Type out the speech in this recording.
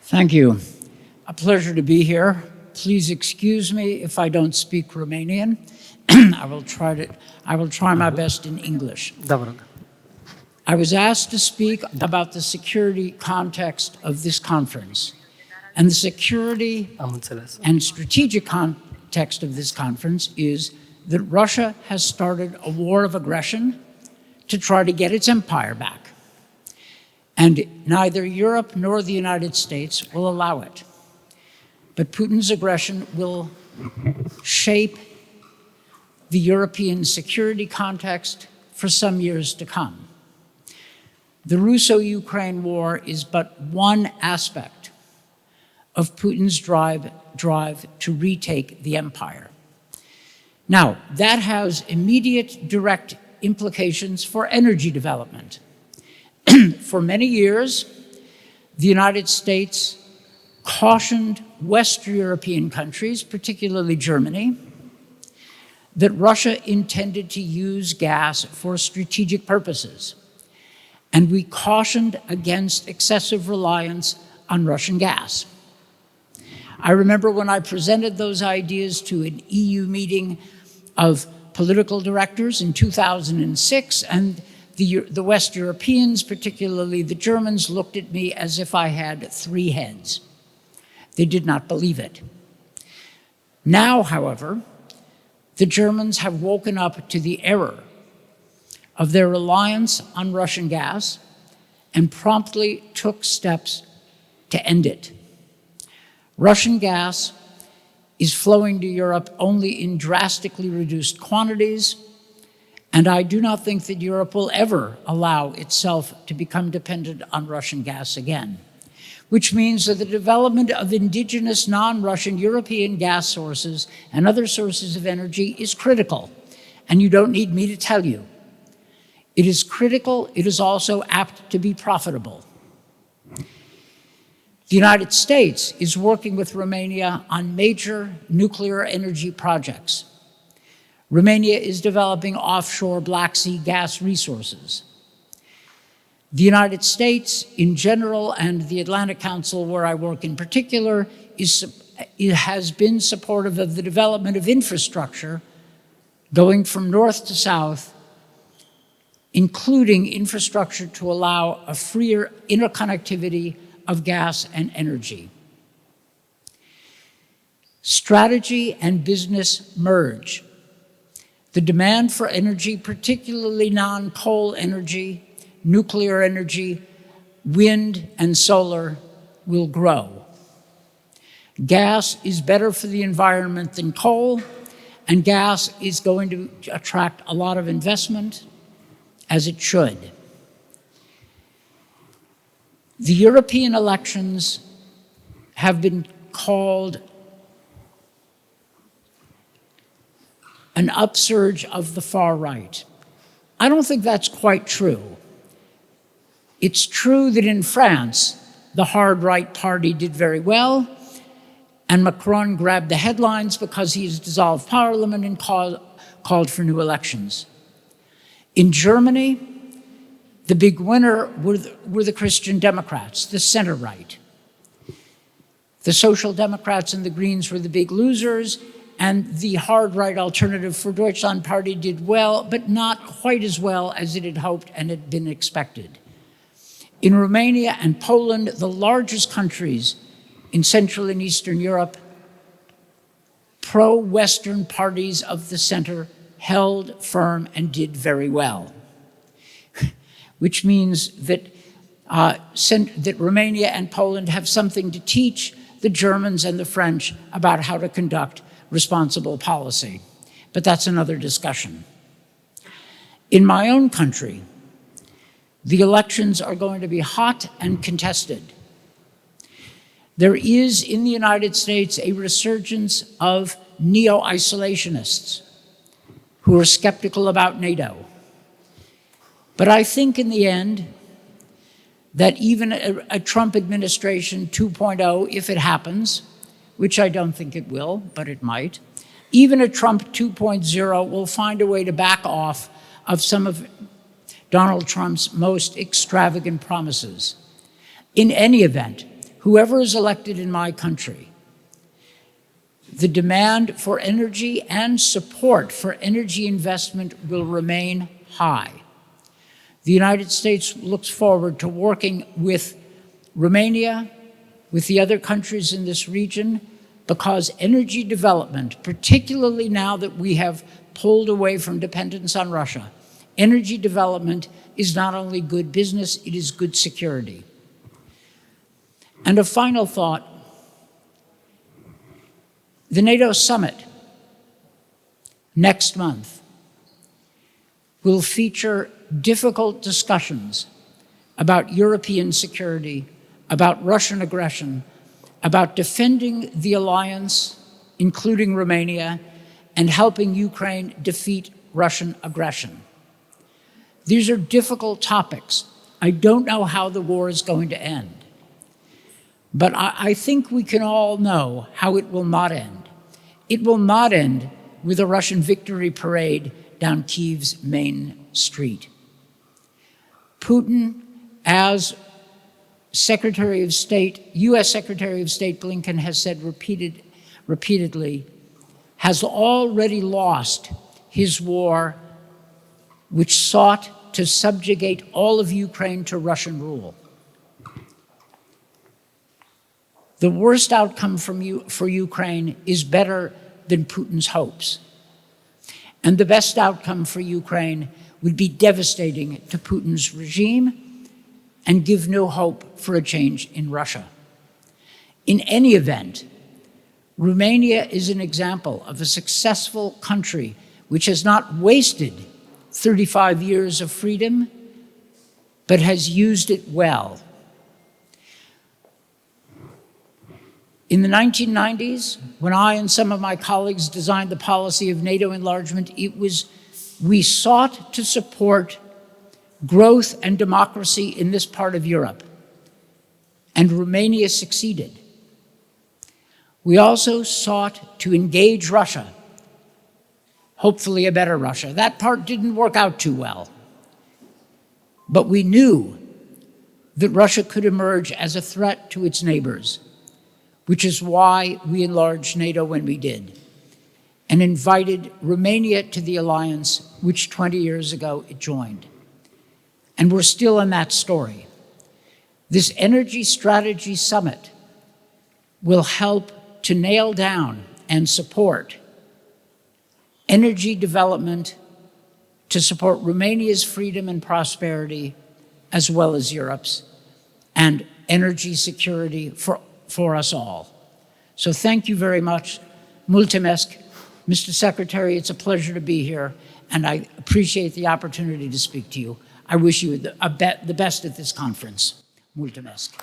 Thank you. A pleasure to be here. Please excuse me if I don't speak Romanian. I will try my best in English. I was asked to speak about the security context of this conference. And the security and strategic context of this conference is that Russia has started a war of aggression to try to get its empire back. And neither Europe nor the United States will allow it. But Putin's aggression will shape the European security context for some years to come. The Russo-Ukraine war is but one aspect of Putin's drive to retake the empire. Now, that has immediate direct implications for energy development. For many years, the United States cautioned Western European countries, particularly Germany, that Russia intended to use gas for strategic purposes. And we cautioned against excessive reliance on Russian gas. I remember when I presented those ideas to an EU meeting of political directors in 2006, and the West Europeans, particularly the Germans, looked at me as if I had three heads. They did not believe it. Now, however, the Germans have woken up to the error of their reliance on Russian gas and promptly took steps to end it. Russian gas is flowing to Europe only in drastically reduced quantities, and I do not think that Europe will ever allow itself to become dependent on Russian gas again, which means that the development of indigenous non-Russian European gas sources and other sources of energy is critical, and you don't need me to tell you. It is critical, it is also apt to be profitable. The United States is working with Romania on major nuclear energy projects. Romania is developing offshore Black Sea gas resources. The United States in general and the Atlantic Council, where I work in particular, has been supportive of the development of infrastructure going from north to south, including infrastructure to allow a freer interconnectivity of gas and energy. Strategy and business merge. The demand for energy, particularly non-coal energy, nuclear energy, wind, and solar will grow. Gas is better for the environment than coal, and gas is going to attract a lot of investment, as it should. The European elections have been called an upsurge of the far right. I don't think that's quite true. It's true that in France, the hard right party did very well, and Macron grabbed the headlines because he's dissolved parliament and called for new elections. In Germany, the big winner were the Christian Democrats, the center right. The Social Democrats and the Greens were the big losers, and the hard right Alternative for Deutschland party did well, but not quite as well as it had hoped and had been expected. In Romania and Poland, the largest countries in Central and Eastern Europe, pro-Western parties of the center held firm and did very well, which means that, that Romania and Poland have something to teach the Germans and the French about how to conduct responsible policy. But that's another discussion. In my own country, the elections are going to be hot and contested. There is in the United States a resurgence of neo-isolationists who are skeptical about NATO. But I think in the end that even a Trump administration 2.0, if it happens, which I don't think it will, but it might, even a Trump 2.0 will find a way to back off of some of Donald Trump's most extravagant promises. In any event, whoever is elected in my country, the demand for energy and support for energy investment will remain high. The United States looks forward to working with Romania, with the other countries in this region, because energy development, particularly now that we have pulled away from dependence on Russia, energy development is not only good business, it is good security. And a final thought, the NATO summit next month will feature difficult discussions about European security, about Russian aggression, about defending the alliance, including Romania, and helping Ukraine defeat Russian aggression. These are difficult topics. I don't know how the war is going to end, but I think we can all know how it will not end. It will not end with a Russian victory parade down Kyiv's main street. Putin, as Secretary of State, US Secretary of State Blinken has said repeatedly, has already lost his war, which sought to subjugate all of Ukraine to Russian rule. The worst outcome for Ukraine is better than Putin's hopes. And the best outcome for Ukraine would be devastating to Putin's regime and give no hope for a change in Russia. In any event, Romania is an example of a successful country which has not wasted 35 years of freedom, but has used it well. In the 1990s, when I and some of my colleagues designed the policy of NATO enlargement, we sought to support growth and democracy in this part of Europe, and Romania succeeded. We also sought to engage Russia, hopefully a better Russia. That part didn't work out too well, but we knew that Russia could emerge as a threat to its neighbors, which is why we enlarged NATO when we did, and invited Romania to the alliance, which 20 years ago it joined. And we're still in that story. This Energy Strategy Summit will help to nail down and support energy development to support Romania's freedom and prosperity, as well as Europe's, and energy security for us all. So thank you very much. Mulțumesc. Mr. Secretary, it's a pleasure to be here, and I appreciate the opportunity to speak to you. I wish you the best at this conference. Mulțumesc.